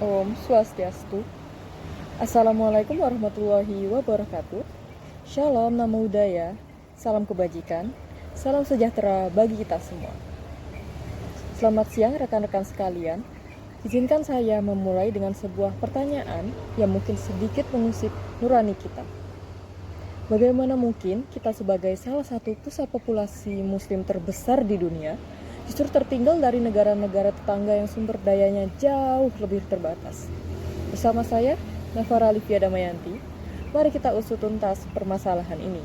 Om Swastiastu. Assalamualaikum warahmatullahi wabarakatuh. Shalom Namo Buddhaya. Salam kebajikan. Salam sejahtera bagi kita semua. Selamat siang rekan-rekan sekalian. Izinkan saya memulai dengan sebuah pertanyaan yang mungkin sedikit mengusik nurani kita. Bagaimana mungkin kita sebagai salah satu pusat populasi muslim terbesar di dunia justru tertinggal dari negara-negara tetangga yang sumber dayanya jauh lebih terbatas? Bersama saya, Navara Livia Damayanti, mari kita usut tuntas permasalahan ini.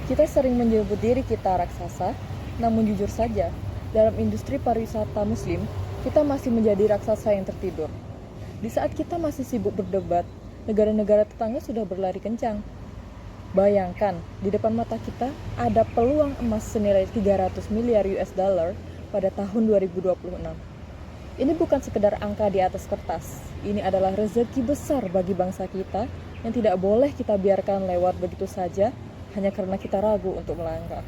Kita sering menyebut diri kita raksasa, namun jujur saja, dalam industri pariwisata muslim, kita masih menjadi raksasa yang tertidur. Di saat kita masih sibuk berdebat, negara-negara tetangga sudah berlari kencang. Bayangkan, di depan mata kita ada peluang emas senilai 300 miliar US dollar pada tahun 2026. Ini bukan sekedar angka di atas kertas. Ini adalah rezeki besar bagi bangsa kita yang tidak boleh kita biarkan lewat begitu saja hanya karena kita ragu untuk melangkah.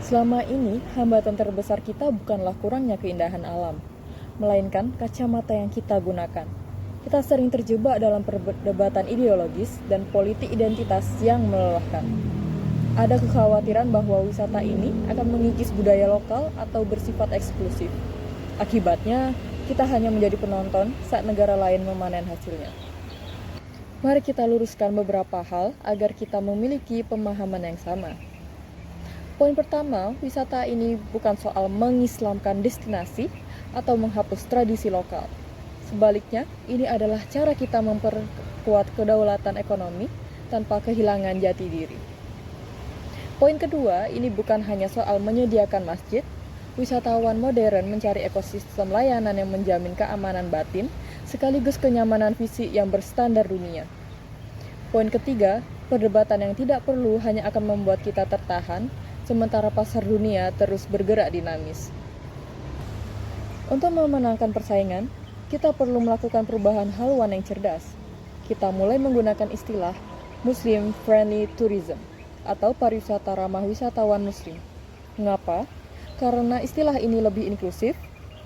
Selama ini, hambatan terbesar kita bukanlah kurangnya keindahan alam, melainkan kacamata yang kita gunakan. Kita sering terjebak dalam perdebatan ideologis dan politik identitas yang melelahkan. Ada kekhawatiran bahwa wisata ini akan mengikis budaya lokal atau bersifat eksklusif. Akibatnya, kita hanya menjadi penonton saat negara lain memanen hasilnya. Mari kita luruskan beberapa hal agar kita memiliki pemahaman yang sama. Poin pertama, wisata ini bukan soal mengislamkan destinasi atau menghapus tradisi lokal. Sebaliknya, ini adalah cara kita memperkuat kedaulatan ekonomi tanpa kehilangan jati diri. Poin kedua, ini bukan hanya soal menyediakan masjid. Wisatawan modern mencari ekosistem layanan yang menjamin keamanan batin, sekaligus kenyamanan fisik yang berstandar dunia. Poin ketiga, perdebatan yang tidak perlu hanya akan membuat kita tertahan, sementara pasar dunia terus bergerak dinamis. Untuk memenangkan persaingan, kita perlu melakukan perubahan haluan yang cerdas. Kita mulai menggunakan istilah Muslim Friendly Tourism atau pariwisata ramah wisatawan muslim. Mengapa? Karena istilah ini lebih inklusif,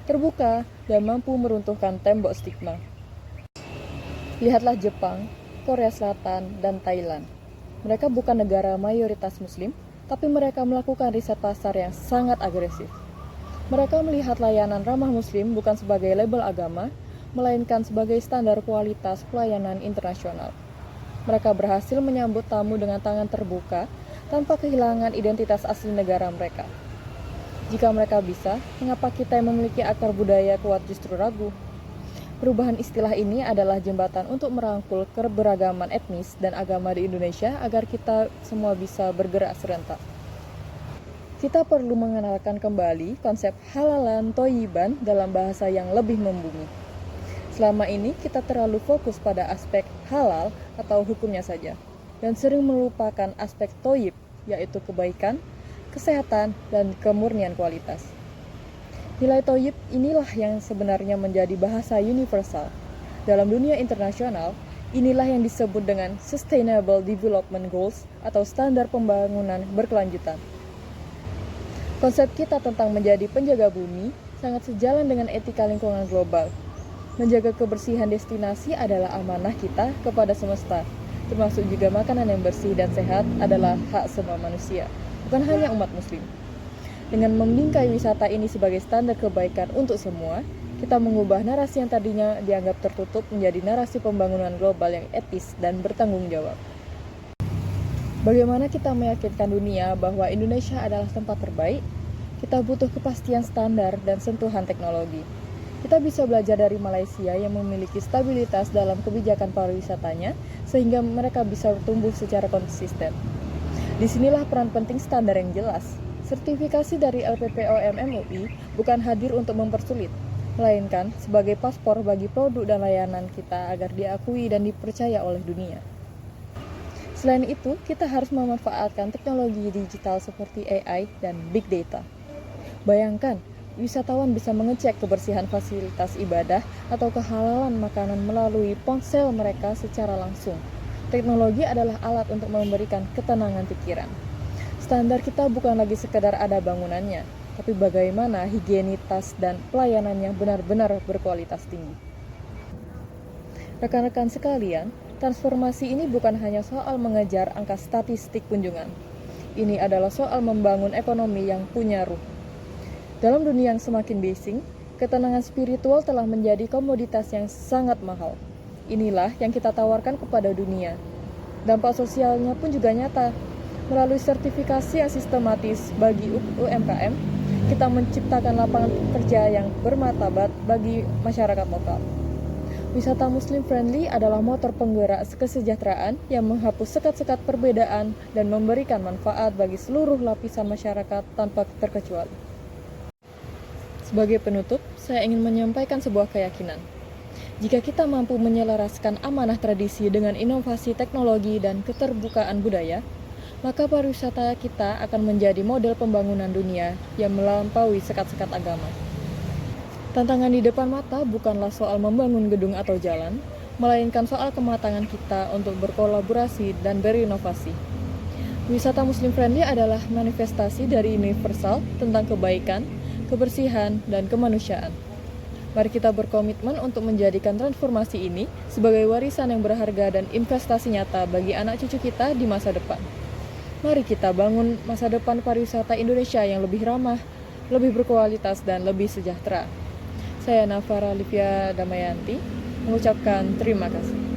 terbuka, dan mampu meruntuhkan tembok stigma. Lihatlah Jepang, Korea Selatan, dan Thailand. Mereka bukan negara mayoritas muslim, tapi mereka melakukan riset pasar yang sangat agresif. Mereka melihat layanan ramah muslim bukan sebagai label agama, melainkan sebagai standar kualitas pelayanan internasional. Mereka berhasil menyambut tamu dengan tangan terbuka, tanpa kehilangan identitas asli negara mereka. Jika mereka bisa, mengapa kita yang memiliki akar budaya kuat justru ragu? Perubahan istilah ini adalah jembatan untuk merangkul keberagaman etnis dan agama di Indonesia agar kita semua bisa bergerak serentak. Kita perlu mengenalkan kembali konsep halalan toyiban dalam bahasa yang lebih membumi. Selama ini kita terlalu fokus pada aspek halal atau hukumnya saja, dan sering melupakan aspek toyib, yaitu kebaikan, kesehatan, dan kemurnian kualitas. Nilai toyib inilah yang sebenarnya menjadi bahasa universal. Dalam dunia internasional, inilah yang disebut dengan Sustainable Development Goals atau standar pembangunan berkelanjutan. Konsep kita tentang menjadi penjaga bumi sangat sejalan dengan etika lingkungan global. Menjaga kebersihan destinasi adalah amanah kita kepada semesta, termasuk juga makanan yang bersih dan sehat adalah hak semua manusia, bukan hanya umat muslim. Dengan membingkai wisata ini sebagai standar kebaikan untuk semua, kita mengubah narasi yang tadinya dianggap tertutup menjadi narasi pembangunan global yang etis dan bertanggung jawab. Bagaimana kita meyakinkan dunia bahwa Indonesia adalah tempat terbaik? Kita butuh kepastian standar dan sentuhan teknologi. Kita bisa belajar dari Malaysia yang memiliki stabilitas dalam kebijakan pariwisatanya sehingga mereka bisa tumbuh secara konsisten. Disinilah peran penting standar yang jelas. Sertifikasi dari LPPOM MUI bukan hadir untuk mempersulit, melainkan sebagai paspor bagi produk dan layanan kita agar diakui dan dipercaya oleh dunia. Selain itu, kita harus memanfaatkan teknologi digital seperti AI dan Big Data. Bayangkan, wisatawan bisa mengecek kebersihan fasilitas ibadah atau kehalalan makanan melalui ponsel mereka secara langsung. Teknologi adalah alat untuk memberikan ketenangan pikiran. Standar kita bukan lagi sekedar ada bangunannya, tapi bagaimana higienitas dan pelayanannya benar-benar berkualitas tinggi. Rekan-rekan sekalian, transformasi ini bukan hanya soal mengejar angka statistik kunjungan. Ini adalah soal membangun ekonomi yang punya ruh. Dalam dunia yang semakin bising, ketenangan spiritual telah menjadi komoditas yang sangat mahal. Inilah yang kita tawarkan kepada dunia. Dampak sosialnya pun juga nyata. Melalui sertifikasi yang sistematis bagi UMKM, kita menciptakan lapangan kerja yang bermartabat bagi masyarakat lokal. Wisata Muslim friendly adalah motor penggerak kesejahteraan yang menghapus sekat-sekat perbedaan dan memberikan manfaat bagi seluruh lapisan masyarakat tanpa terkecuali. Sebagai penutup, saya ingin menyampaikan sebuah keyakinan. Jika kita mampu menyelaraskan amanah tradisi dengan inovasi teknologi dan keterbukaan budaya, maka pariwisata kita akan menjadi model pembangunan dunia yang melampaui sekat-sekat agama. Tantangan di depan mata bukanlah soal membangun gedung atau jalan, melainkan soal kematangan kita untuk berkolaborasi dan berinovasi. Wisata Muslim Friendly adalah manifestasi dari universal tentang kebaikan, kebersihan, dan kemanusiaan. Mari kita berkomitmen untuk menjadikan transformasi ini sebagai warisan yang berharga dan investasi nyata bagi anak cucu kita di masa depan. Mari kita bangun masa depan pariwisata Indonesia yang lebih ramah, lebih berkualitas, dan lebih sejahtera. Saya Nafara Livia Damayanti mengucapkan terima kasih.